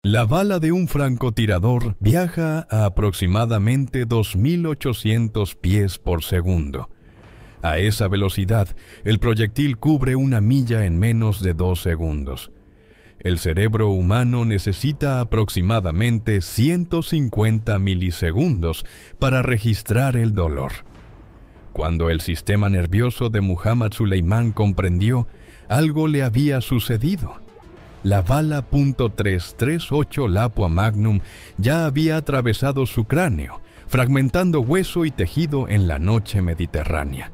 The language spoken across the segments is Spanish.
La bala de un francotirador viaja a aproximadamente 2.800 pies por segundo. A esa velocidad, el proyectil cubre una milla en menos de 2 segundos. El cerebro humano necesita aproximadamente 150 milisegundos para registrar el dolor. Cuando el sistema nervioso de Muhammad Suleiman comprendió, algo le había sucedido. La bala .338 Lapua Magnum ya había atravesado su cráneo, fragmentando hueso y tejido en la noche mediterránea.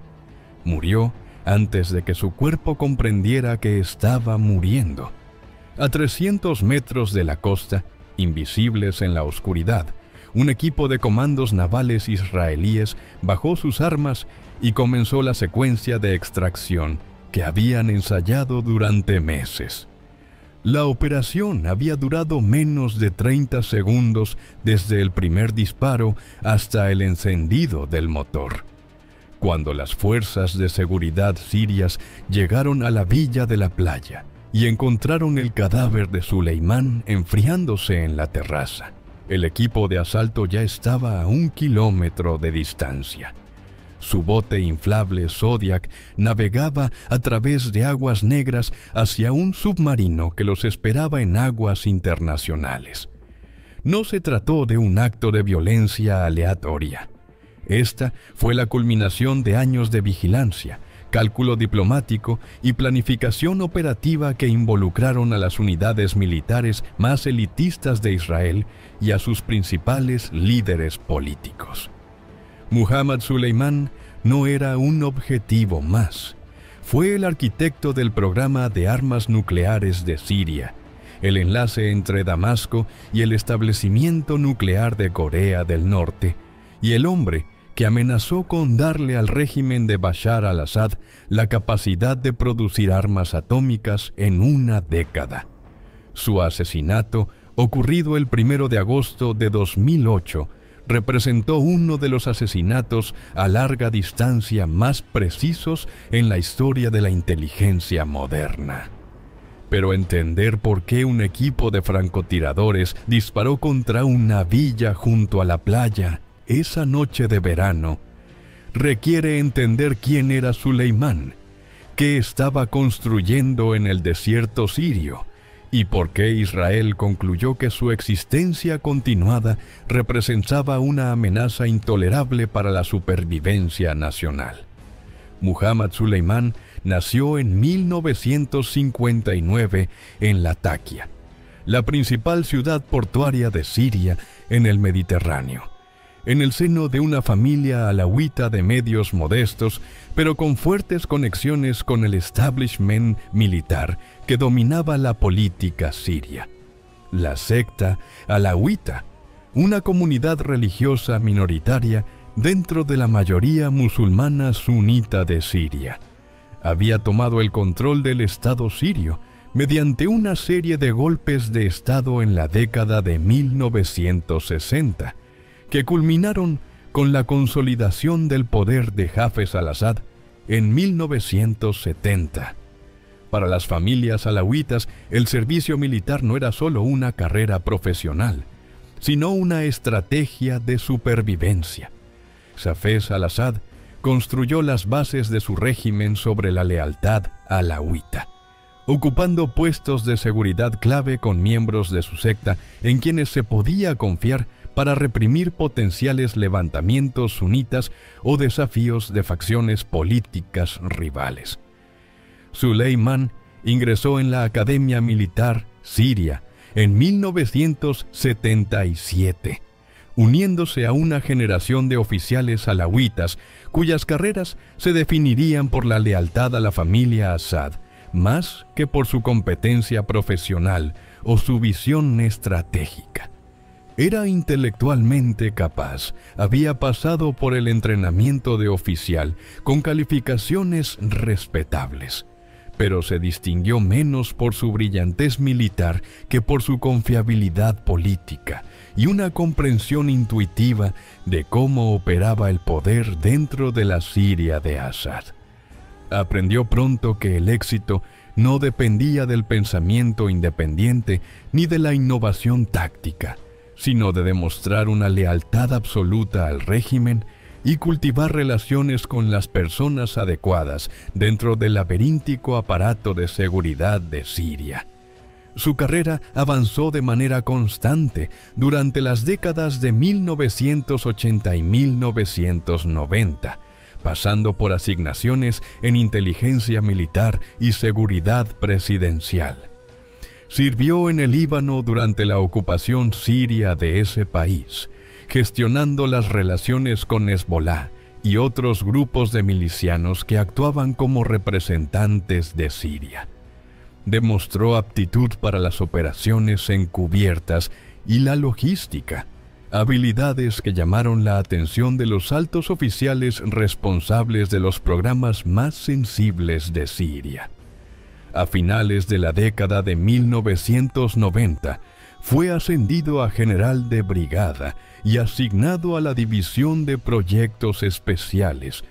Murió antes de que su cuerpo comprendiera que estaba muriendo. A 300 metros de la costa, invisibles en la oscuridad, un equipo de comandos navales israelíes bajó sus armas y comenzó la secuencia de extracción que habían ensayado durante meses. La operación había durado menos de 30 segundos desde el primer disparo hasta el encendido del motor. Cuando las fuerzas de seguridad sirias llegaron a la villa de la playa y encontraron el cadáver de Suleiman enfriándose en la terraza, el equipo de asalto ya estaba a 1 kilómetro de distancia. Su bote inflable Zodiac navegaba a través de aguas negras hacia un submarino que los esperaba en aguas internacionales. No se trató de un acto de violencia aleatoria. Esta fue la culminación de años de vigilancia, cálculo diplomático y planificación operativa que involucraron a las unidades militares más elitistas de Israel y a sus principales líderes políticos. Muhammad Suleiman no era un objetivo más. Fue el arquitecto del programa de armas nucleares de Siria, el enlace entre Damasco y el establecimiento nuclear de Corea del Norte, y el hombre que amenazó con darle al régimen de Bashar al-Assad la capacidad de producir armas atómicas en una década. Su asesinato, ocurrido el 1 de agosto de 2008, representó uno de los asesinatos a larga distancia más precisos en la historia de la inteligencia moderna. Pero entender por qué un equipo de francotiradores disparó contra una villa junto a la playa esa noche de verano requiere entender quién era Suleiman, qué estaba construyendo en el desierto sirio, y por qué Israel concluyó que su existencia continuada representaba una amenaza intolerable para la supervivencia nacional. Muhammad Suleiman nació en 1959 en Latakia, la principal ciudad portuaria de Siria en el Mediterráneo, en el seno de una familia alauita de medios modestos, pero con fuertes conexiones con el establishment militar que dominaba la política siria. La secta alauita, una comunidad religiosa minoritaria dentro de la mayoría musulmana sunita de Siria, había tomado el control del Estado sirio mediante una serie de golpes de Estado en la década de 1960, que culminaron con la consolidación del poder de Hafez al-Assad en 1970. Para las familias alauitas, el servicio militar no era solo una carrera profesional, sino una estrategia de supervivencia. Hafez al-Assad construyó las bases de su régimen sobre la lealtad alauita, ocupando puestos de seguridad clave con miembros de su secta en quienes se podía confiar para reprimir potenciales levantamientos sunitas o desafíos de facciones políticas rivales. Suleiman ingresó en la Academia Militar Siria en 1977, uniéndose a una generación de oficiales alauitas cuyas carreras se definirían por la lealtad a la familia Assad, más que por su competencia profesional o su visión estratégica. Era intelectualmente capaz, había pasado por el entrenamiento de oficial con calificaciones respetables, pero se distinguió menos por su brillantez militar que por su confiabilidad política y una comprensión intuitiva de cómo operaba el poder dentro de la Siria de Assad. Aprendió pronto que el éxito no dependía del pensamiento independiente ni de la innovación táctica, sino de demostrar una lealtad absoluta al régimen y cultivar relaciones con las personas adecuadas dentro del laberíntico aparato de seguridad de Siria. Su carrera avanzó de manera constante durante las décadas de 1980 y 1990, pasando por asignaciones en inteligencia militar y seguridad presidencial. Sirvió en el Líbano durante la ocupación siria de ese país, gestionando las relaciones con Hezbolá y otros grupos de milicianos que actuaban como representantes de Siria. Demostró aptitud para las operaciones encubiertas y la logística, habilidades que llamaron la atención de los altos oficiales responsables de los programas más sensibles de Siria. A finales de la década de 1990, fue ascendido a general de brigada y asignado a la División de Proyectos Especiales,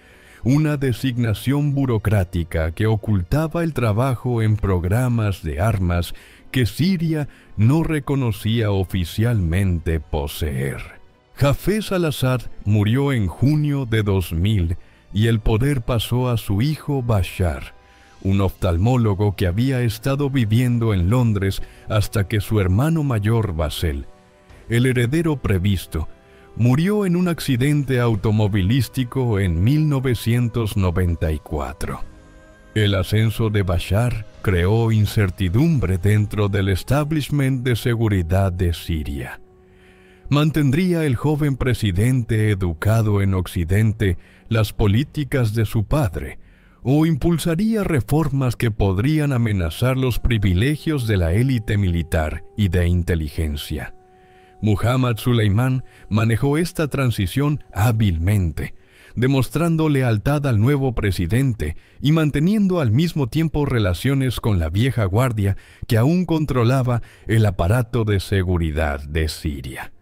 una designación burocrática que ocultaba el trabajo en programas de armas que Siria no reconocía oficialmente poseer. Hafez al-Assad murió en junio de 2000 y el poder pasó a su hijo Bashar, un oftalmólogo que había estado viviendo en Londres hasta que su hermano mayor Bassel, el heredero previsto, murió en un accidente automovilístico en 1994. El ascenso de Bashar creó incertidumbre dentro del establishment de seguridad de Siria. ¿Mantendría el joven presidente educado en Occidente las políticas de su padre, o impulsaría reformas que podrían amenazar los privilegios de la élite militar y de inteligencia? Muhammad Suleimán manejó esta transición hábilmente, demostrando lealtad al nuevo presidente y manteniendo al mismo tiempo relaciones con la vieja guardia que aún controlaba el aparato de seguridad de Siria.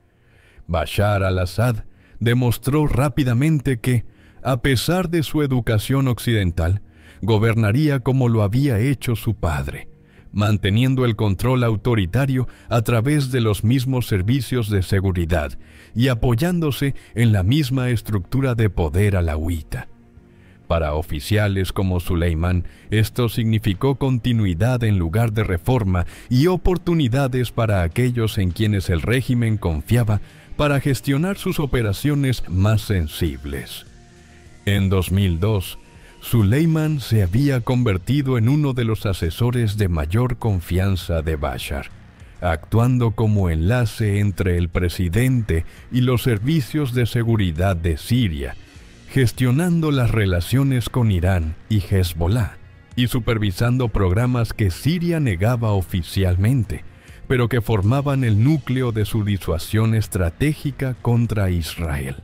Bashar al-Assad demostró rápidamente que, a pesar de su educación occidental, gobernaría como lo había hecho su padre, manteniendo el control autoritario a través de los mismos servicios de seguridad y apoyándose en la misma estructura de poder alauita. Para oficiales como Suleimán, esto significó continuidad en lugar de reforma y oportunidades para aquellos en quienes el régimen confiaba para gestionar sus operaciones más sensibles. En 2002, Suleimán se había convertido en uno de los asesores de mayor confianza de Bashar, actuando como enlace entre el presidente y los servicios de seguridad de Siria, gestionando las relaciones con Irán y Hezbolá, y supervisando programas que Siria negaba oficialmente, pero que formaban el núcleo de su disuasión estratégica contra Israel.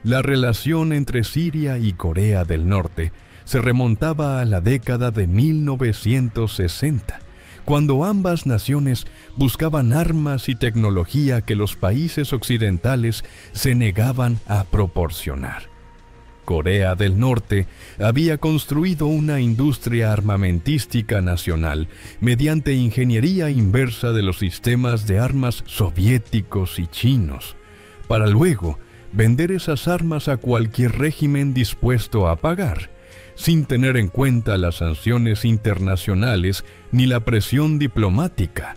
La relación entre Siria y Corea del Norte se remontaba a la década de 1960, cuando ambas naciones buscaban armas y tecnología que los países occidentales se negaban a proporcionar. Corea del Norte había construido una industria armamentística nacional mediante ingeniería inversa de los sistemas de armas soviéticos y chinos, para luego vender esas armas a cualquier régimen dispuesto a pagar, sin tener en cuenta las sanciones internacionales ni la presión diplomática.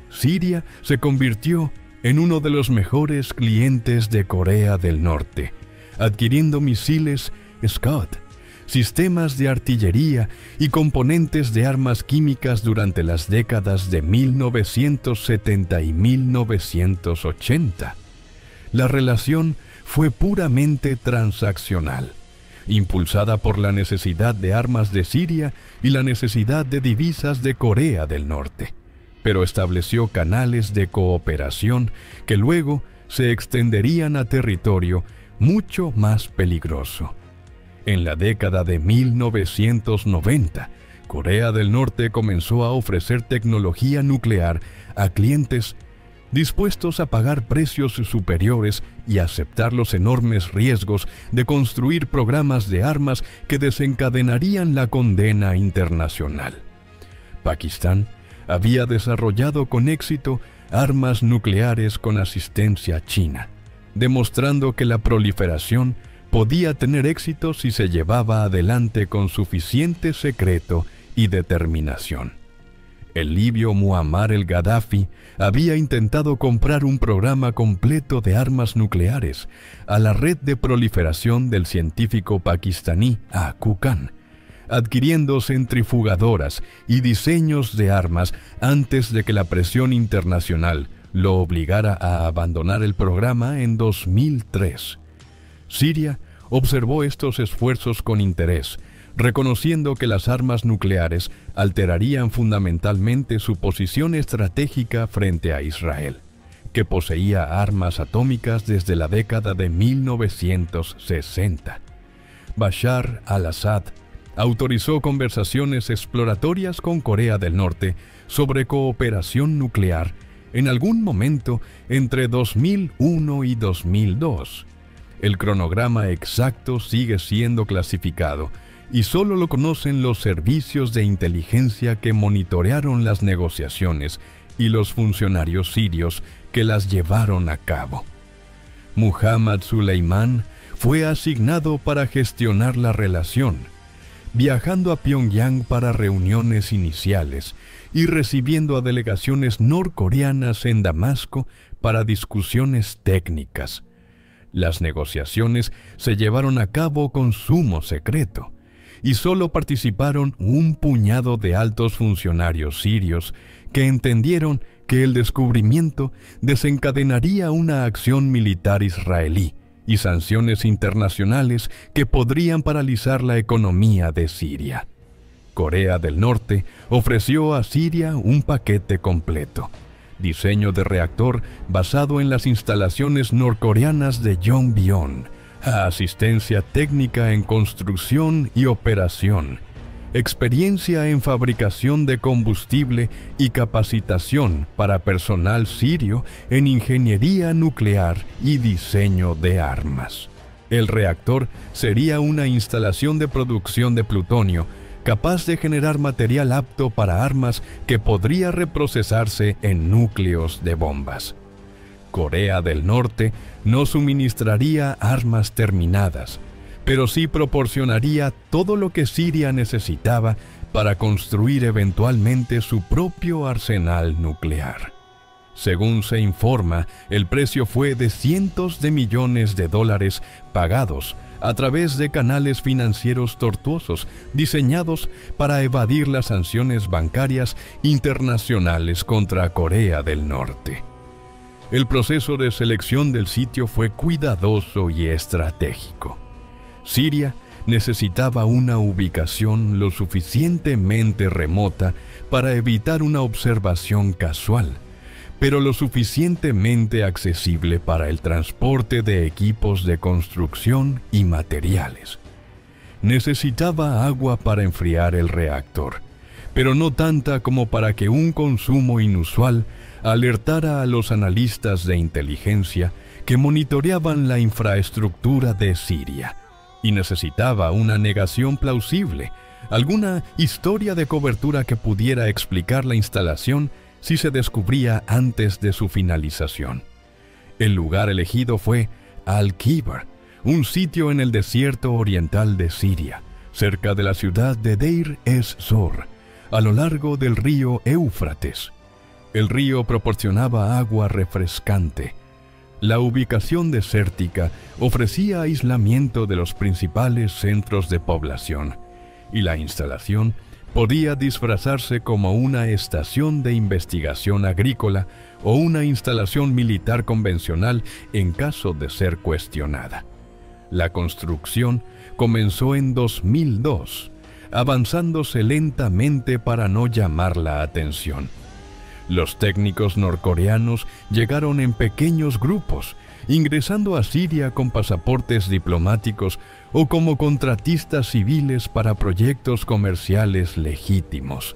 Siria se convirtió en uno de los mejores clientes de Corea del Norte, adquiriendo misiles Scud, sistemas de artillería y componentes de armas químicas durante las décadas de 1970 y 1980. La relación fue puramente transaccional, impulsada por la necesidad de armas de Siria y la necesidad de divisas de Corea del Norte, pero estableció canales de cooperación que luego se extenderían a territorio mucho más peligroso. En la década de 1990, Corea del Norte comenzó a ofrecer tecnología nuclear a clientes dispuestos a pagar precios superiores y aceptar los enormes riesgos de construir programas de armas que desencadenarían la condena internacional. Pakistán había desarrollado con éxito armas nucleares con asistencia china, demostrando que la proliferación podía tener éxito si se llevaba adelante con suficiente secreto y determinación. El libio Muammar el-Gaddafi había intentado comprar un programa completo de armas nucleares a la red de proliferación del científico pakistaní Aku Khan, adquiriendo centrifugadoras y diseños de armas antes de que la presión internacional lo obligara a abandonar el programa en 2003. Siria observó estos esfuerzos con interés, reconociendo que las armas nucleares alterarían fundamentalmente su posición estratégica frente a Israel, que poseía armas atómicas desde la década de 1960. Bashar al-Assad autorizó conversaciones exploratorias con Corea del Norte sobre cooperación nuclear en algún momento entre 2001 y 2002. El cronograma exacto sigue siendo clasificado y solo lo conocen los servicios de inteligencia que monitorearon las negociaciones y los funcionarios sirios que las llevaron a cabo. Muhammad Suleiman fue asignado para gestionar la relación, viajando a Pyongyang para reuniones iniciales y recibiendo a delegaciones norcoreanas en Damasco para discusiones técnicas. Las negociaciones se llevaron a cabo con sumo secreto, y solo participaron un puñado de altos funcionarios sirios que entendieron que el descubrimiento desencadenaría una acción militar israelí y sanciones internacionales que podrían paralizar la economía de Siria. Corea del Norte ofreció a Siria un paquete completo: diseño de reactor basado en las instalaciones norcoreanas de Yongbyon, asistencia técnica en construcción y operación, experiencia en fabricación de combustible y capacitación para personal sirio en ingeniería nuclear y diseño de armas. El reactor sería una instalación de producción de plutonio capaz de generar material apto para armas que podría reprocesarse en núcleos de bombas. Corea del Norte no suministraría armas terminadas, pero sí proporcionaría todo lo que Siria necesitaba para construir eventualmente su propio arsenal nuclear. Según se informa, el precio fue de cientos de millones de dólares pagados a través de canales financieros tortuosos diseñados para evadir las sanciones bancarias internacionales contra Corea del Norte. El proceso de selección del sitio fue cuidadoso y estratégico. Siria necesitaba una ubicación lo suficientemente remota para evitar una observación casual, pero lo suficientemente accesible para el transporte de equipos de construcción y materiales. Necesitaba agua para enfriar el reactor, pero no tanta como para que un consumo inusual alertara a los analistas de inteligencia que monitoreaban la infraestructura de Siria, y necesitaba una negación plausible, alguna historia de cobertura que pudiera explicar la instalación si se descubría antes de su finalización. El lugar elegido fue Al-Kibar, un sitio en el desierto oriental de Siria, cerca de la ciudad de Deir ez-Zor, a lo largo del río Éufrates. El río proporcionaba agua refrescante. La ubicación desértica ofrecía aislamiento de los principales centros de población, y la instalación podía disfrazarse como una estación de investigación agrícola o una instalación militar convencional en caso de ser cuestionada. La construcción comenzó en 2002, avanzándose lentamente para no llamar la atención. Los técnicos norcoreanos llegaron en pequeños grupos, ingresando a Siria con pasaportes diplomáticos o como contratistas civiles para proyectos comerciales legítimos.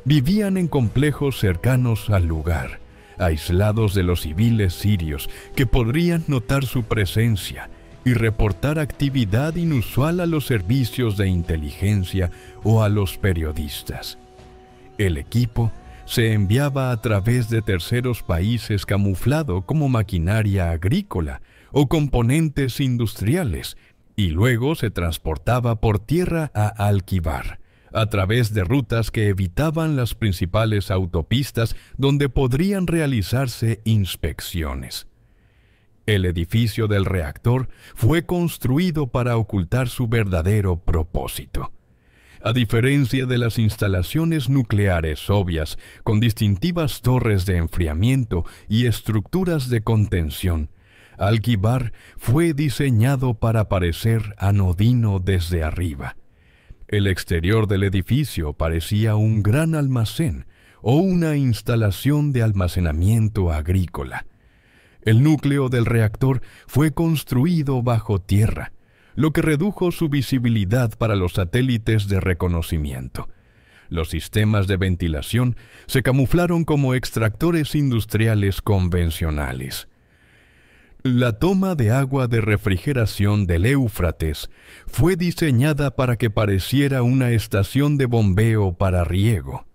Vivían en complejos cercanos al lugar, aislados de los civiles sirios que podrían notar su presencia y reportar actividad inusual a los servicios de inteligencia o a los periodistas. El equipo se enviaba a través de terceros países camuflado como maquinaria agrícola o componentes industriales y luego se transportaba por tierra a Alquibar, a través de rutas que evitaban las principales autopistas donde podrían realizarse inspecciones. El edificio del reactor fue construido para ocultar su verdadero propósito. A diferencia de las instalaciones nucleares obvias, con distintivas torres de enfriamiento y estructuras de contención, Alquibar fue diseñado para parecer anodino desde arriba. El exterior del edificio parecía un gran almacén o una instalación de almacenamiento agrícola. El núcleo del reactor fue construido bajo tierra, lo que redujo su visibilidad para los satélites de reconocimiento. Los sistemas de ventilación se camuflaron como extractores industriales convencionales. La toma de agua de refrigeración del Éufrates fue diseñada para que pareciera una estación de bombeo para riego.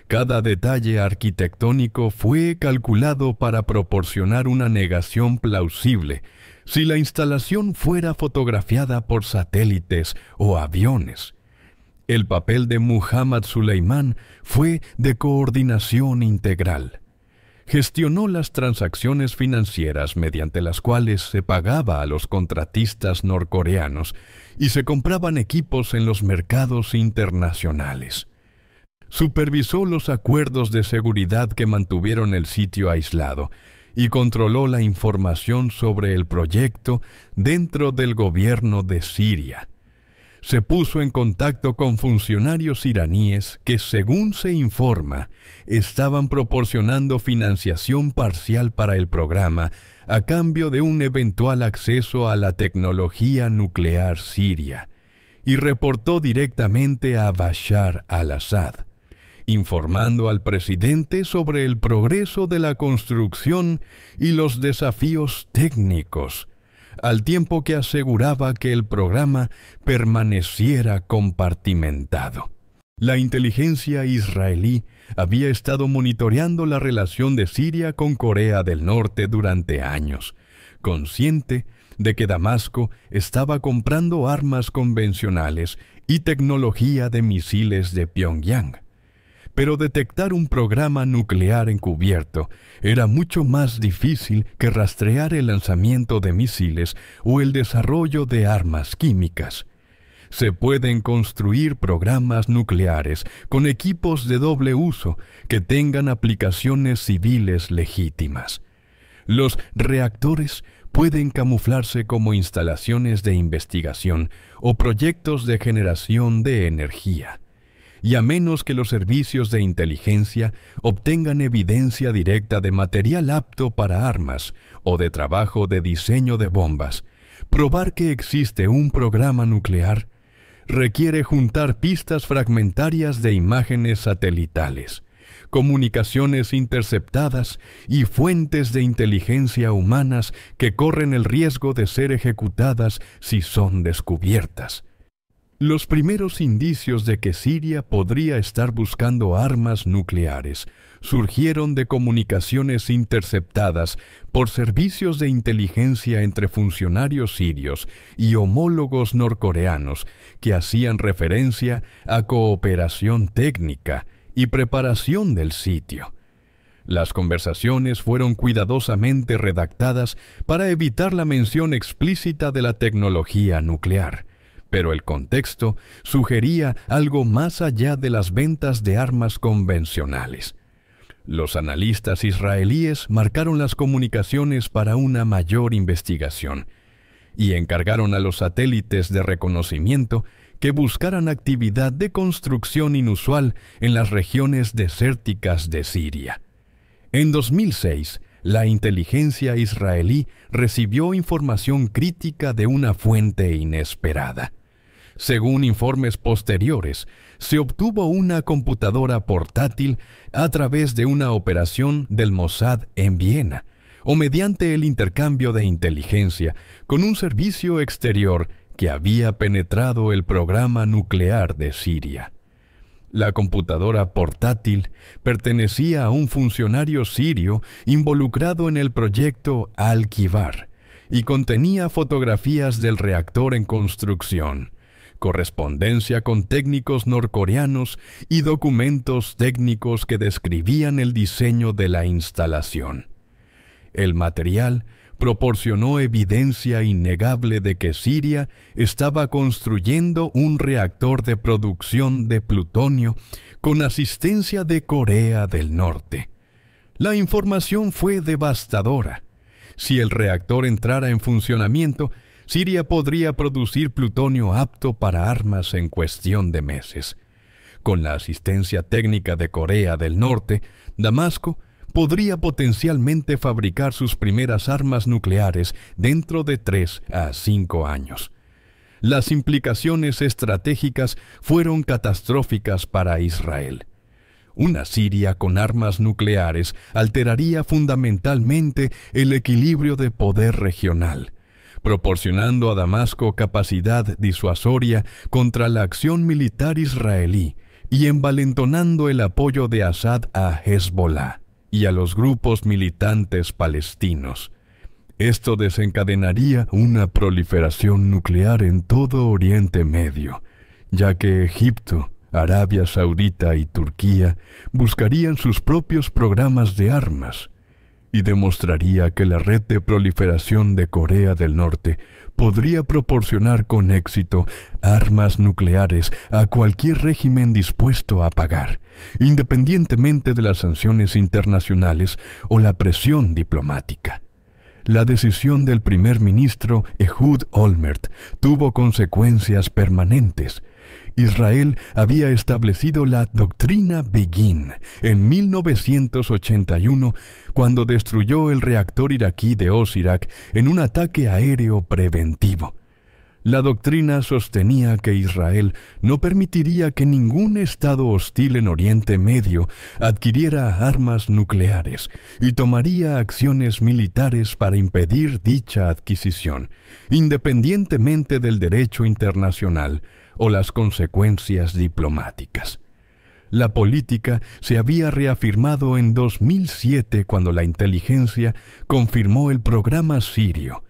Cada detalle arquitectónico fue calculado para proporcionar una negación plausible si la instalación fuera fotografiada por satélites o aviones. El papel de Muhammad Suleimán fue de coordinación integral. Gestionó las transacciones financieras mediante las cuales se pagaba a los contratistas norcoreanos y se compraban equipos en los mercados internacionales. Supervisó los acuerdos de seguridad que mantuvieron el sitio aislado y controló la información sobre el proyecto dentro del gobierno de Siria. Se puso en contacto con funcionarios iraníes que, según se informa, estaban proporcionando financiación parcial para el programa a cambio de un eventual acceso a la tecnología nuclear siria, y reportó directamente a Bashar al-Assad, informando al presidente sobre el progreso de la construcción y los desafíos técnicos, al tiempo que aseguraba que el programa permaneciera compartimentado. La inteligencia israelí había estado monitoreando la relación de Siria con Corea del Norte durante años, consciente de que Damasco estaba comprando armas convencionales y tecnología de misiles de Pyongyang. Pero detectar un programa nuclear encubierto era mucho más difícil que rastrear el lanzamiento de misiles o el desarrollo de armas químicas. Se pueden construir programas nucleares con equipos de doble uso que tengan aplicaciones civiles legítimas. Los reactores pueden camuflarse como instalaciones de investigación o proyectos de generación de energía. Y a menos que los servicios de inteligencia obtengan evidencia directa de material apto para armas o de trabajo de diseño de bombas, probar que existe un programa nuclear requiere juntar pistas fragmentarias de imágenes satelitales, comunicaciones interceptadas y fuentes de inteligencia humanas que corren el riesgo de ser ejecutadas si son descubiertas. Los primeros indicios de que Siria podría estar buscando armas nucleares surgieron de comunicaciones interceptadas por servicios de inteligencia entre funcionarios sirios y homólogos norcoreanos que hacían referencia a cooperación técnica y preparación del sitio. Las conversaciones fueron cuidadosamente redactadas para evitar la mención explícita de la tecnología nuclear, pero el contexto sugería algo más allá de las ventas de armas convencionales. Los analistas israelíes marcaron las comunicaciones para una mayor investigación y encargaron a los satélites de reconocimiento que buscaran actividad de construcción inusual en las regiones desérticas de Siria. En 2006, la inteligencia israelí recibió información crítica de una fuente inesperada. Según informes posteriores, se obtuvo una computadora portátil a través de una operación del Mossad en Viena, o mediante el intercambio de inteligencia con un servicio exterior que había penetrado el programa nuclear de Siria. La computadora portátil pertenecía a un funcionario sirio involucrado en el proyecto Al-Kibar y contenía fotografías del reactor en construcción, correspondencia con técnicos norcoreanos y documentos técnicos que describían el diseño de la instalación. El material proporcionó evidencia innegable de que Siria estaba construyendo un reactor de producción de plutonio con asistencia de Corea del Norte. La información fue devastadora. Si el reactor entrara en funcionamiento, Siria podría producir plutonio apto para armas en cuestión de meses. Con la asistencia técnica de Corea del Norte, Damasco podría potencialmente fabricar sus primeras armas nucleares dentro de 3 a 5 años. Las implicaciones estratégicas fueron catastróficas para Israel. Una Siria con armas nucleares alteraría fundamentalmente el equilibrio de poder regional, proporcionando a Damasco capacidad disuasoria contra la acción militar israelí y envalentonando el apoyo de Assad a Hezbollah y a los grupos militantes palestinos. Esto desencadenaría una proliferación nuclear en todo Oriente Medio, ya que Egipto, Arabia Saudita y Turquía buscarían sus propios programas de armas, y demostraría que la red de proliferación de Corea del Norte podría proporcionar con éxito armas nucleares a cualquier régimen dispuesto a pagar, independientemente de las sanciones internacionales o la presión diplomática. La decisión del primer ministro Ehud Olmert tuvo consecuencias permanentes. Israel había establecido la doctrina Begin en 1981 cuando destruyó el reactor iraquí de Osirak en un ataque aéreo preventivo. La doctrina sostenía que Israel no permitiría que ningún estado hostil en Oriente Medio adquiriera armas nucleares y tomaría acciones militares para impedir dicha adquisición, independientemente del derecho internacional o las consecuencias diplomáticas. La política se había reafirmado en 2007 cuando la inteligencia confirmó el programa sirio,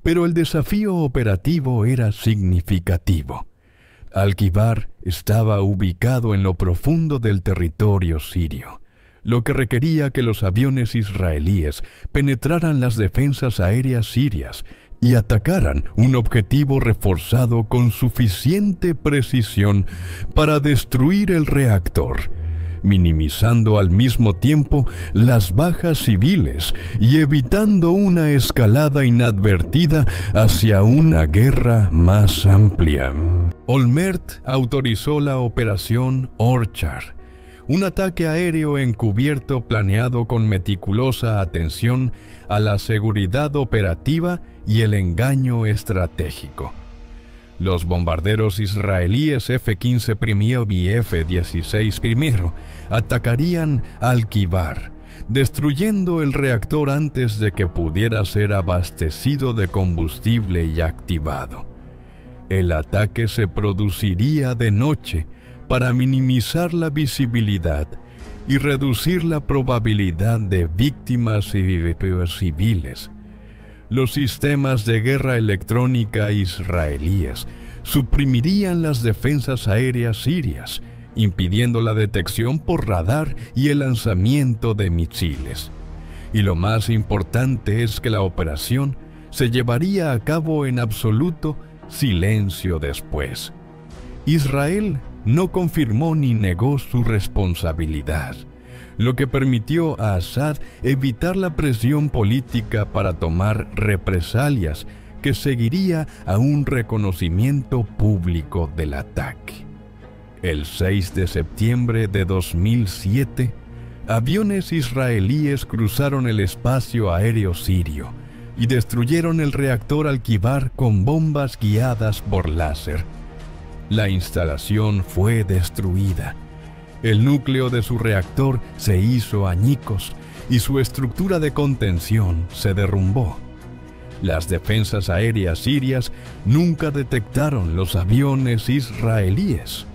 pero el desafío operativo era significativo. Al-Kibar estaba ubicado en lo profundo del territorio sirio, lo que requería que los aviones israelíes penetraran las defensas aéreas sirias y atacaran un objetivo reforzado con suficiente precisión para destruir el reactor, minimizando al mismo tiempo las bajas civiles y evitando una escalada inadvertida hacia una guerra más amplia. Olmert autorizó la operación Orchard, un ataque aéreo encubierto planeado con meticulosa atención a la seguridad operativa y el engaño estratégico. Los bombarderos israelíes F-15I y F-16I atacarían Al-Kibar, destruyendo el reactor antes de que pudiera ser abastecido de combustible y activado. El ataque se produciría de noche para minimizar la visibilidad y reducir la probabilidad de víctimas civiles. Los sistemas de guerra electrónica israelíes suprimirían las defensas aéreas sirias, impidiendo la detección por radar y el lanzamiento de misiles. Y lo más importante es que la operación se llevaría a cabo en absoluto silencio después. Israel no confirmó ni negó su responsabilidad, lo que permitió a Assad evitar la presión política para tomar represalias que seguiría a un reconocimiento público del ataque. El 6 de septiembre de 2007, aviones israelíes cruzaron el espacio aéreo sirio y destruyeron el reactor Al-Kibar con bombas guiadas por láser. La instalación fue destruida. El núcleo de su reactor se hizo añicos y su estructura de contención se derrumbó. Las defensas aéreas sirias nunca detectaron los aviones israelíes.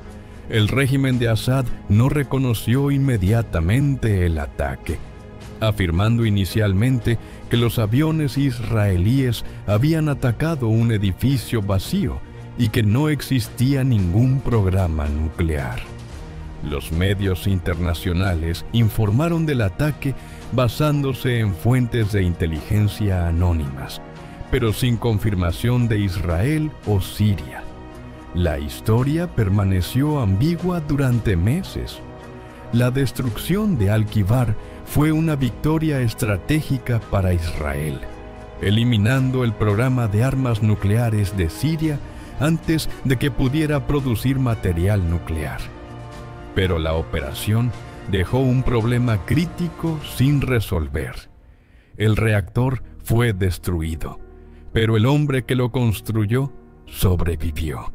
El régimen de Assad no reconoció inmediatamente el ataque, afirmando inicialmente que los aviones israelíes habían atacado un edificio vacío y que no existía ningún programa nuclear. Los medios internacionales informaron del ataque basándose en fuentes de inteligencia anónimas, pero sin confirmación de Israel o Siria. La historia permaneció ambigua durante meses. La destrucción de Al-Kibar fue una victoria estratégica para Israel, eliminando el programa de armas nucleares de Siria antes de que pudiera producir material nuclear. Pero la operación dejó un problema crítico sin resolver. El reactor fue destruido, pero el hombre que lo construyó sobrevivió.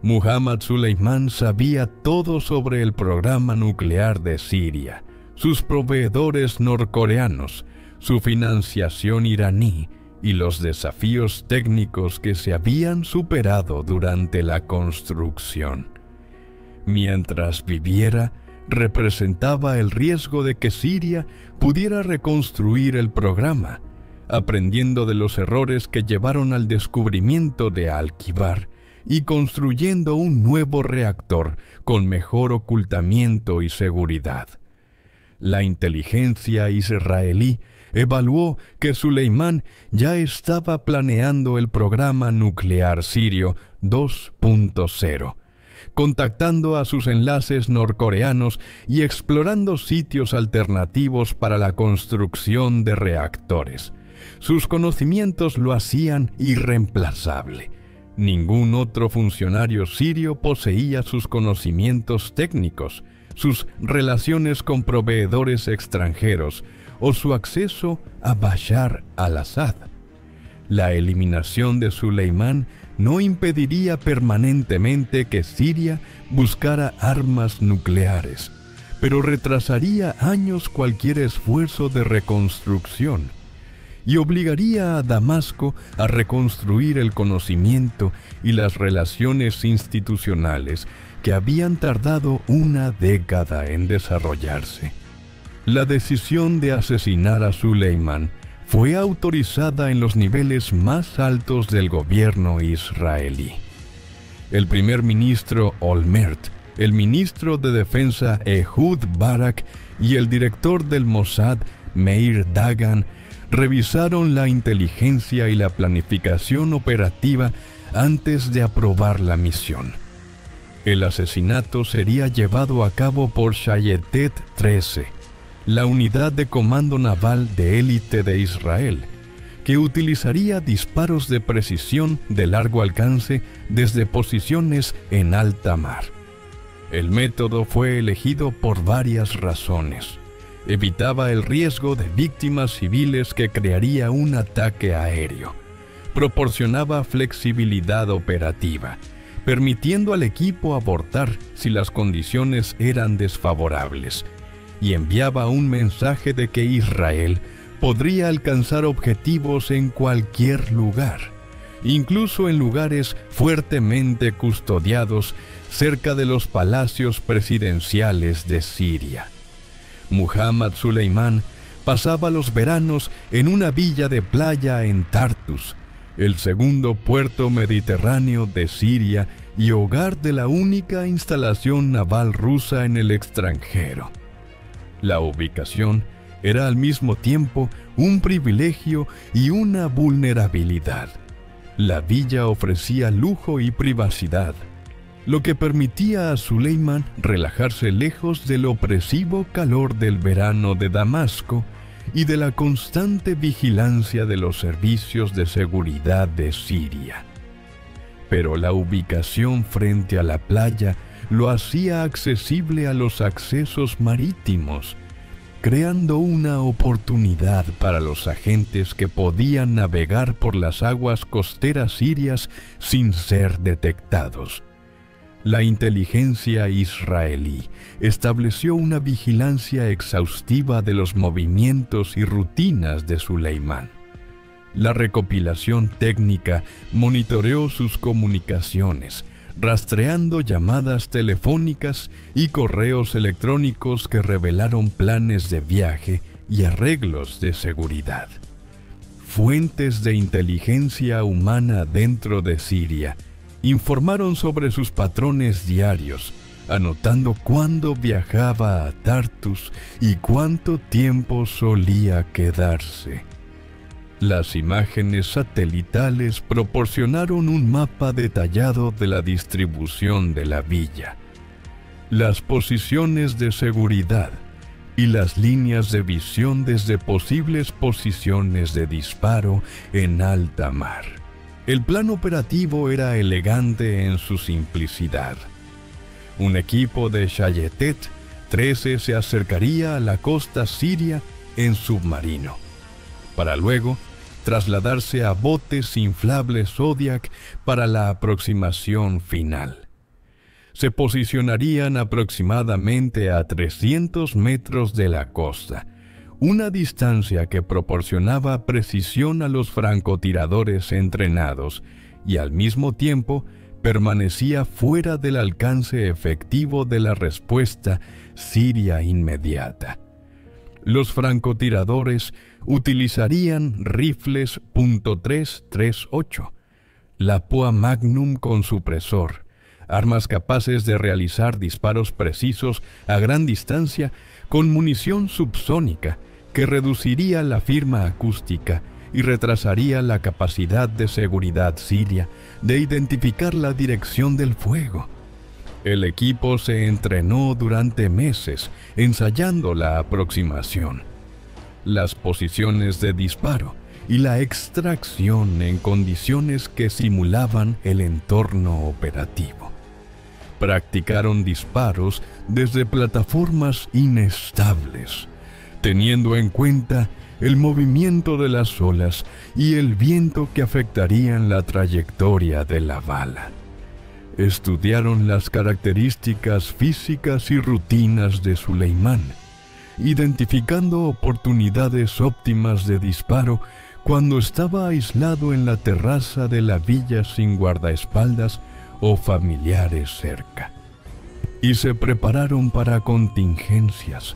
Muhammad Suleimán sabía todo sobre el programa nuclear de Siria, sus proveedores norcoreanos, su financiación iraní y los desafíos técnicos que se habían superado durante la construcción. Mientras viviera, representaba el riesgo de que Siria pudiera reconstruir el programa, aprendiendo de los errores que llevaron al descubrimiento de Al-Kibar y construyendo un nuevo reactor con mejor ocultamiento y seguridad. La inteligencia israelí evaluó que Suleimán ya estaba planeando el programa nuclear sirio 2.0, contactando a sus enlaces norcoreanos y explorando sitios alternativos para la construcción de reactores. Sus conocimientos lo hacían irreemplazable. Ningún otro funcionario sirio poseía sus conocimientos técnicos, sus relaciones con proveedores extranjeros o su acceso a Bashar al-Assad. La eliminación de Suleimán no impediría permanentemente que Siria buscara armas nucleares, pero retrasaría años cualquier esfuerzo de reconstrucción y obligaría a Damasco a reconstruir el conocimiento y las relaciones institucionales que habían tardado una década en desarrollarse. La decisión de asesinar a Suleimán fue autorizada en los niveles más altos del gobierno israelí. El primer ministro Olmert, el ministro de Defensa Ehud Barak y el director del Mossad, Meir Dagan, revisaron la inteligencia y la planificación operativa antes de aprobar la misión. El asesinato sería llevado a cabo por Shayetet 13, la unidad de comando naval de élite de Israel, que utilizaría disparos de precisión de largo alcance desde posiciones en alta mar. El método fue elegido por varias razones. Evitaba el riesgo de víctimas civiles que crearía un ataque aéreo. Proporcionaba flexibilidad operativa, permitiendo al equipo abortar si las condiciones eran desfavorables, y enviaba un mensaje de que Israel podría alcanzar objetivos en cualquier lugar, incluso en lugares fuertemente custodiados cerca de los palacios presidenciales de Siria. Muhammad Suleimán pasaba los veranos en una villa de playa en Tartus, el segundo puerto mediterráneo de Siria y hogar de la única instalación naval rusa en el extranjero. La ubicación era al mismo tiempo un privilegio y una vulnerabilidad. La villa ofrecía lujo y privacidad, lo que permitía a Suleimán relajarse lejos del opresivo calor del verano de Damasco y de la constante vigilancia de los servicios de seguridad de Siria. Pero la ubicación frente a la playa lo hacía accesible a los accesos marítimos, creando una oportunidad para los agentes que podían navegar por las aguas costeras sirias sin ser detectados. La inteligencia israelí estableció una vigilancia exhaustiva de los movimientos y rutinas de Suleimán. La recopilación técnica monitoreó sus comunicaciones, rastreando llamadas telefónicas y correos electrónicos que revelaron planes de viaje y arreglos de seguridad. Fuentes de inteligencia humana dentro de Siria informaron sobre sus patrones diarios, anotando cuándo viajaba a Tartus y cuánto tiempo solía quedarse. Las imágenes satelitales proporcionaron un mapa detallado de la distribución de la villa, las posiciones de seguridad y las líneas de visión desde posibles posiciones de disparo en alta mar. El plan operativo era elegante en su simplicidad. Un equipo de Shayetet 13 se acercaría a la costa siria en submarino, para luego trasladarse a botes inflables Zodiac para la aproximación final. Se posicionarían aproximadamente a 300 metros de la costa, una distancia que proporcionaba precisión a los francotiradores entrenados y al mismo tiempo permanecía fuera del alcance efectivo de la respuesta siria inmediata. Los francotiradores utilizarían rifles .338, la Poa Magnum con supresor, armas capaces de realizar disparos precisos a gran distancia con munición subsónica que reduciría la firma acústica y retrasaría la capacidad de seguridad siria de identificar la dirección del fuego. El equipo se entrenó durante meses ensayando la aproximación, las posiciones de disparo y la extracción en condiciones que simulaban el entorno operativo. Practicaron disparos desde plataformas inestables, teniendo en cuenta el movimiento de las olas y el viento que afectarían la trayectoria de la bala. Estudiaron las características físicas y rutinas de Suleimán, identificando oportunidades óptimas de disparo cuando estaba aislado en la terraza de la villa sin guardaespaldas o familiares cerca. Y se prepararon para contingencias,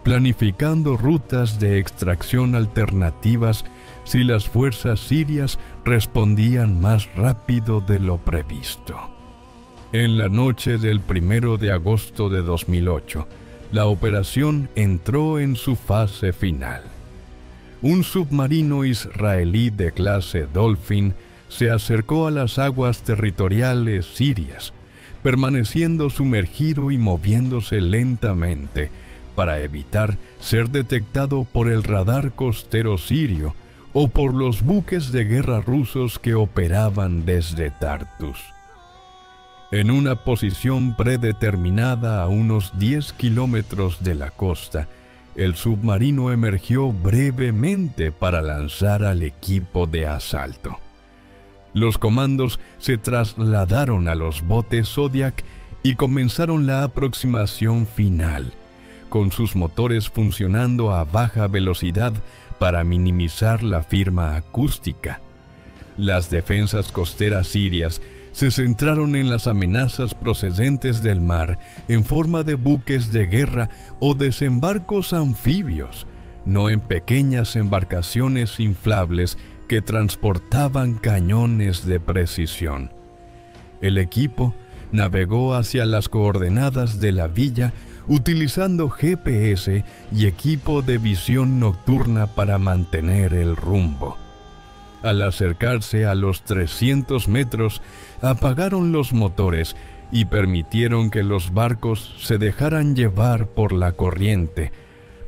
planificando rutas de extracción alternativas si las fuerzas sirias respondían más rápido de lo previsto. En la noche del 1 de agosto de 2008, la operación entró en su fase final. Un submarino israelí de clase Dolphin se acercó a las aguas territoriales sirias, permaneciendo sumergido y moviéndose lentamente para evitar ser detectado por el radar costero sirio o por los buques de guerra rusos que operaban desde Tartus. En una posición predeterminada a unos 10 kilómetros de la costa, el submarino emergió brevemente para lanzar al equipo de asalto. Los comandos se trasladaron a los botes Zodiac y comenzaron la aproximación final, con sus motores funcionando a baja velocidad para minimizar la firma acústica. Las defensas costeras sirias se centraron en las amenazas procedentes del mar en forma de buques de guerra o desembarcos anfibios, no en pequeñas embarcaciones inflables que transportaban cañones de precisión. El equipo navegó hacia las coordenadas de la villa utilizando GPS y equipo de visión nocturna para mantener el rumbo. Al acercarse a los 300 metros, apagaron los motores y permitieron que los barcos se dejaran llevar por la corriente,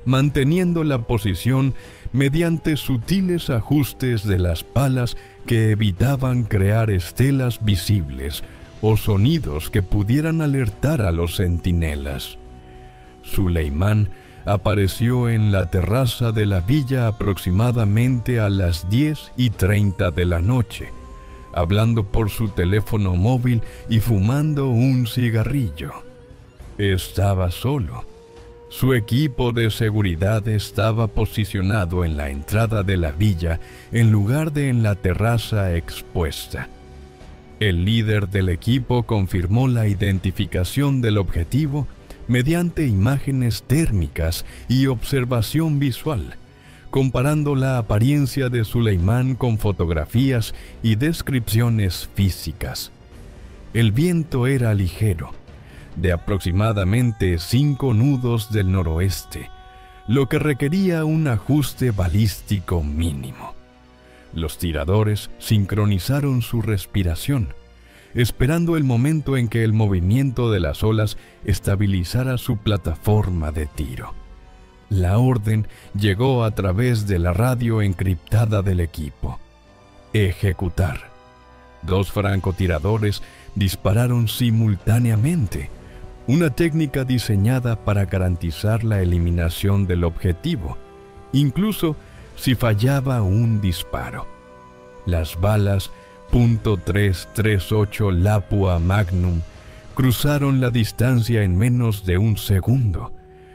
manteniendo la posición mediante sutiles ajustes de las palas que evitaban crear estelas visibles o sonidos que pudieran alertar a los centinelas. Suleimán apareció en la terraza de la villa aproximadamente a las 10:30 de la noche, hablando por su teléfono móvil y fumando un cigarrillo. Estaba solo. Su equipo de seguridad estaba posicionado en la entrada de la villa en lugar de en la terraza expuesta. El líder del equipo confirmó la identificación del objetivo mediante imágenes térmicas y observación visual, comparando la apariencia de Suleimán con fotografías y descripciones físicas. El viento era ligero, de aproximadamente 5 nudos del noroeste, lo que requería un ajuste balístico mínimo. Los tiradores sincronizaron su respiración, esperando el momento en que el movimiento de las olas estabilizara su plataforma de tiro. La orden llegó a través de la radio encriptada del equipo. Ejecutar. 2 francotiradores dispararon simultáneamente, una técnica diseñada para garantizar la eliminación del objetivo, incluso si fallaba un disparo. Las balas .338 Lapua Magnum cruzaron la distancia en menos de un segundo,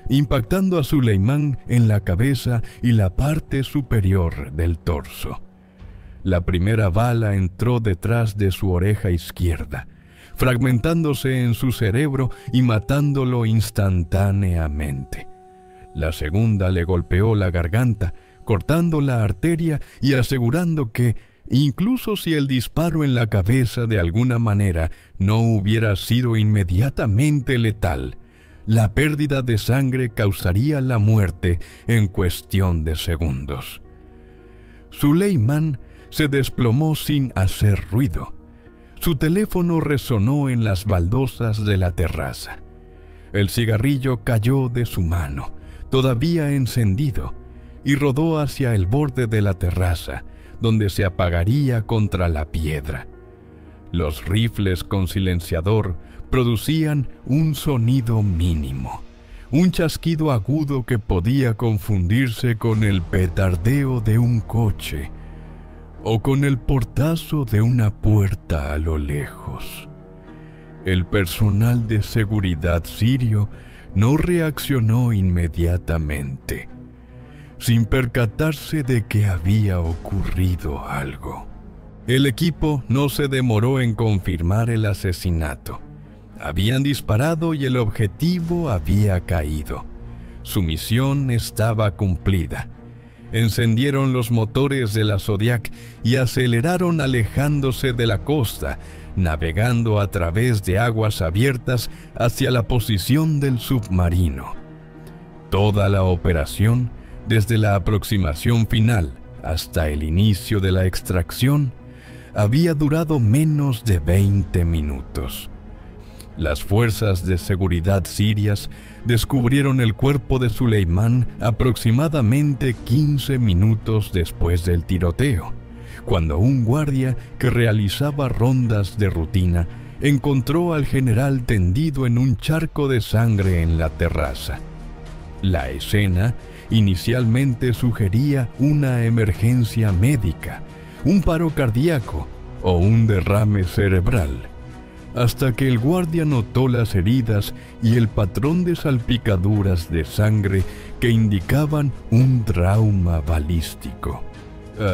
impactando a Suleimán en la cabeza y la parte superior del torso. La primera bala entró detrás de su oreja izquierda, fragmentándose en su cerebro y matándolo instantáneamente. La segunda le golpeó la garganta, cortando la arteria y asegurando que, incluso si el disparo en la cabeza de alguna manera no hubiera sido inmediatamente letal, la pérdida de sangre causaría la muerte en cuestión de segundos. Suleimán se desplomó sin hacer ruido. Su teléfono resonó en las baldosas de la terraza. El cigarrillo cayó de su mano, todavía encendido, y rodó hacia el borde de la terraza, donde se apagaría contra la piedra. Los rifles con silenciador producían un sonido mínimo, un chasquido agudo que podía confundirse con el petardeo de un coche o con el portazo de una puerta a lo lejos. El personal de seguridad sirio no reaccionó inmediatamente, sin percatarse de que había ocurrido algo. El equipo no se demoró en confirmar el asesinato. Habían disparado y el objetivo había caído. Su misión estaba cumplida. Encendieron los motores de la Zodiac y aceleraron alejándose de la costa, navegando a través de aguas abiertas hacia la posición del submarino. Toda la operación, desde la aproximación final hasta el inicio de la extracción, había durado menos de 20 minutos. Las fuerzas de seguridad sirias descubrieron el cuerpo de Suleimán aproximadamente 15 minutos después del tiroteo, cuando un guardia que realizaba rondas de rutina encontró al general tendido en un charco de sangre en la terraza. La escena inicialmente sugería una emergencia médica, un paro cardíaco o un derrame cerebral, hasta que el guardia notó las heridas y el patrón de salpicaduras de sangre que indicaban un trauma balístico.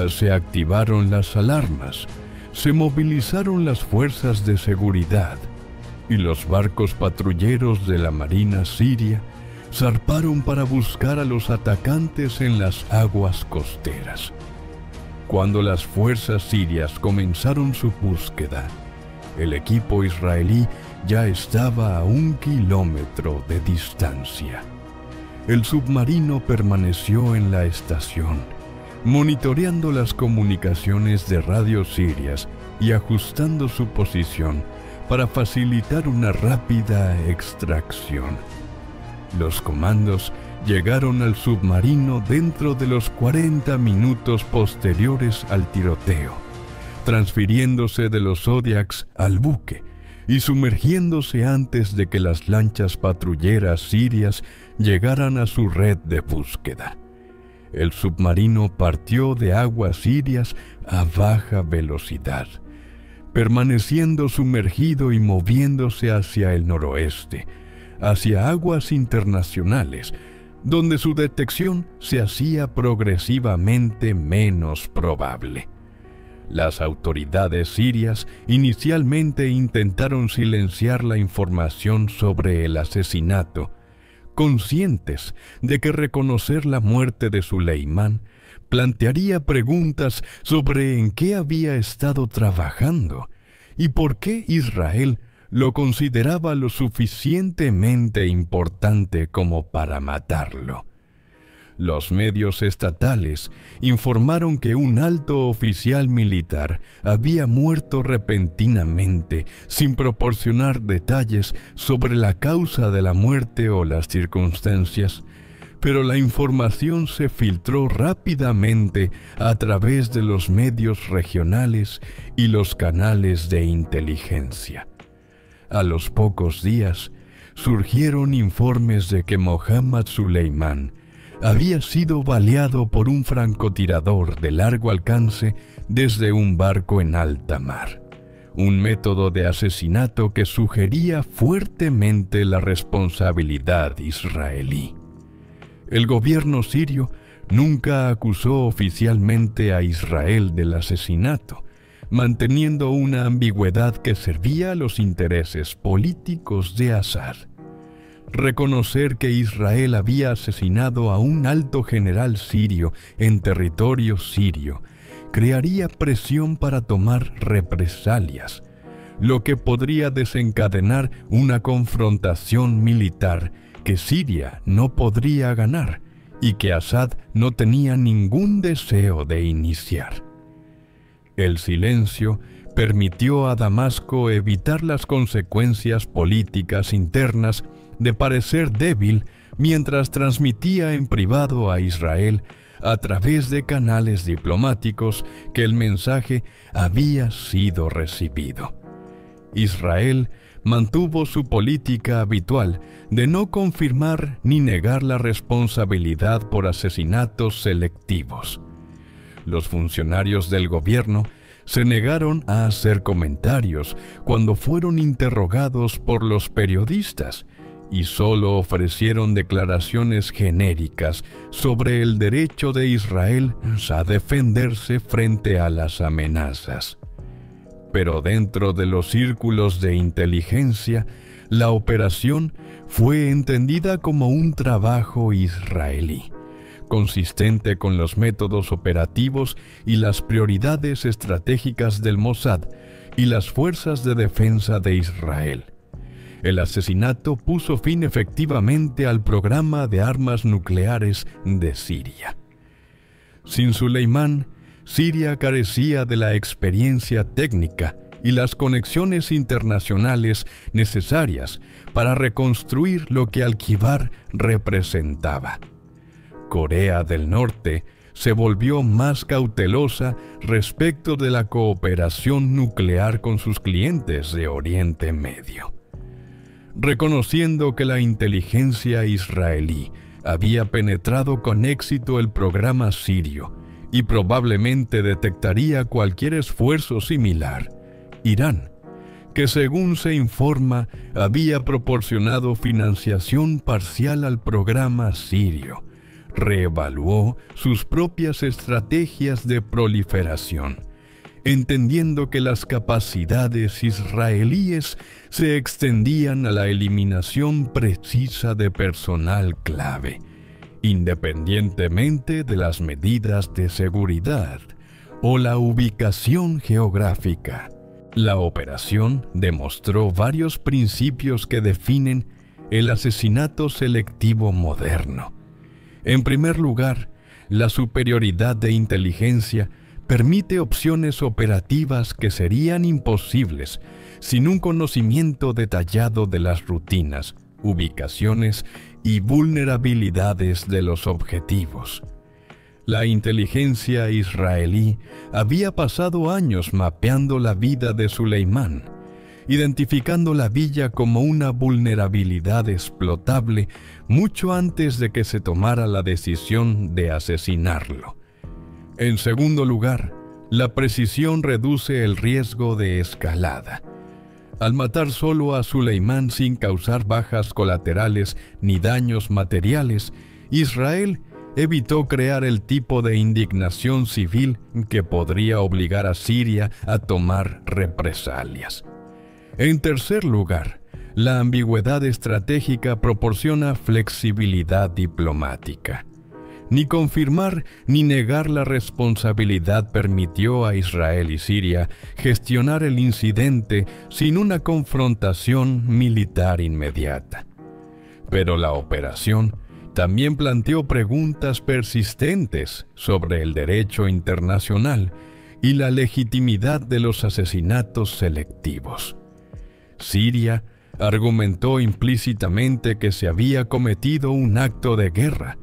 Se activaron las alarmas, se movilizaron las fuerzas de seguridad y los barcos patrulleros de la Marina siria zarparon para buscar a los atacantes en las aguas costeras. Cuando las fuerzas sirias comenzaron su búsqueda, el equipo israelí ya estaba a 1 kilómetro de distancia. El submarino permaneció en la estación, monitoreando las comunicaciones de radio sirias y ajustando su posición para facilitar una rápida extracción. Los comandos llegaron al submarino dentro de los 40 minutos posteriores al tiroteo, transfiriéndose de los Zodiacs al buque y sumergiéndose antes de que las lanchas patrulleras sirias llegaran a su red de búsqueda. El submarino partió de aguas sirias a baja velocidad, permaneciendo sumergido y moviéndose hacia el noroeste, hacia aguas internacionales, donde su detección se hacía progresivamente menos probable. Las autoridades sirias inicialmente intentaron silenciar la información sobre el asesinato, conscientes de que reconocer la muerte de Suleimán plantearía preguntas sobre en qué había estado trabajando y por qué Israel lo consideraba lo suficientemente importante como para matarlo. Los medios estatales informaron que un alto oficial militar había muerto repentinamente, sin proporcionar detalles sobre la causa de la muerte o las circunstancias, pero la información se filtró rápidamente a través de los medios regionales y los canales de inteligencia. A los pocos días, surgieron informes de que Mohammad Suleimán había sido baleado por un francotirador de largo alcance desde un barco en alta mar, un método de asesinato que sugería fuertemente la responsabilidad israelí. El gobierno sirio nunca acusó oficialmente a Israel del asesinato, manteniendo una ambigüedad que servía a los intereses políticos de Assad. Reconocer que Israel había asesinado a un alto general sirio en territorio sirio crearía presión para tomar represalias, lo que podría desencadenar una confrontación militar que Siria no podría ganar y que Assad no tenía ningún deseo de iniciar. El silencio permitió a Damasco evitar las consecuencias políticas internas de parecer débil mientras transmitía en privado a Israel a través de canales diplomáticos que el mensaje había sido recibido. Israel mantuvo su política habitual de no confirmar ni negar la responsabilidad por asesinatos selectivos. Los funcionarios del gobierno se negaron a hacer comentarios cuando fueron interrogados por los periodistas y solo ofrecieron declaraciones genéricas sobre el derecho de Israel a defenderse frente a las amenazas. Pero dentro de los círculos de inteligencia, la operación fue entendida como un trabajo israelí, consistente con los métodos operativos y las prioridades estratégicas del Mossad y las fuerzas de defensa de Israel. El asesinato puso fin efectivamente al programa de armas nucleares de Siria. Sin Suleimán, Siria carecía de la experiencia técnica y las conexiones internacionales necesarias para reconstruir lo que Al-Kibar representaba. Corea del Norte se volvió más cautelosa respecto de la cooperación nuclear con sus clientes de Oriente Medio. Reconociendo que la inteligencia israelí había penetrado con éxito el programa sirio y probablemente detectaría cualquier esfuerzo similar, Irán, que según se informa había proporcionado financiación parcial al programa sirio, reevaluó sus propias estrategias de proliferación, entendiendo que las capacidades israelíes se extendían a la eliminación precisa de personal clave, independientemente de las medidas de seguridad o la ubicación geográfica. La operación demostró varios principios que definen el asesinato selectivo moderno. En primer lugar, la superioridad de inteligencia permite opciones operativas que serían imposibles sin un conocimiento detallado de las rutinas, ubicaciones y vulnerabilidades de los objetivos. La inteligencia israelí había pasado años mapeando la vida de Suleimán, identificando la villa como una vulnerabilidad explotable mucho antes de que se tomara la decisión de asesinarlo. En segundo lugar, la precisión reduce el riesgo de escalada. Al matar solo a Suleimán sin causar bajas colaterales ni daños materiales, Israel evitó crear el tipo de indignación civil que podría obligar a Siria a tomar represalias. En tercer lugar, la ambigüedad estratégica proporciona flexibilidad diplomática. Ni confirmar ni negar la responsabilidad permitió a Israel y Siria gestionar el incidente sin una confrontación militar inmediata. Pero la operación también planteó preguntas persistentes sobre el derecho internacional y la legitimidad de los asesinatos selectivos. Siria argumentó implícitamente que se había cometido un acto de guerra,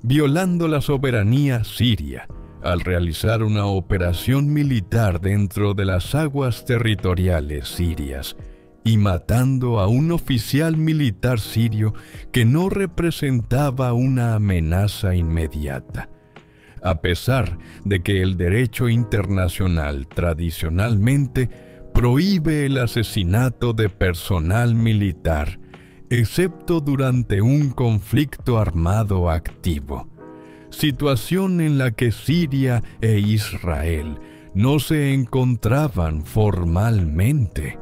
violando la soberanía siria al realizar una operación militar dentro de las aguas territoriales sirias y matando a un oficial militar sirio que no representaba una amenaza inmediata. A pesar de que el derecho internacional tradicionalmente prohíbe el asesinato de personal militar, excepto durante un conflicto armado activo, situación en la que Siria e Israel no se encontraban formalmente.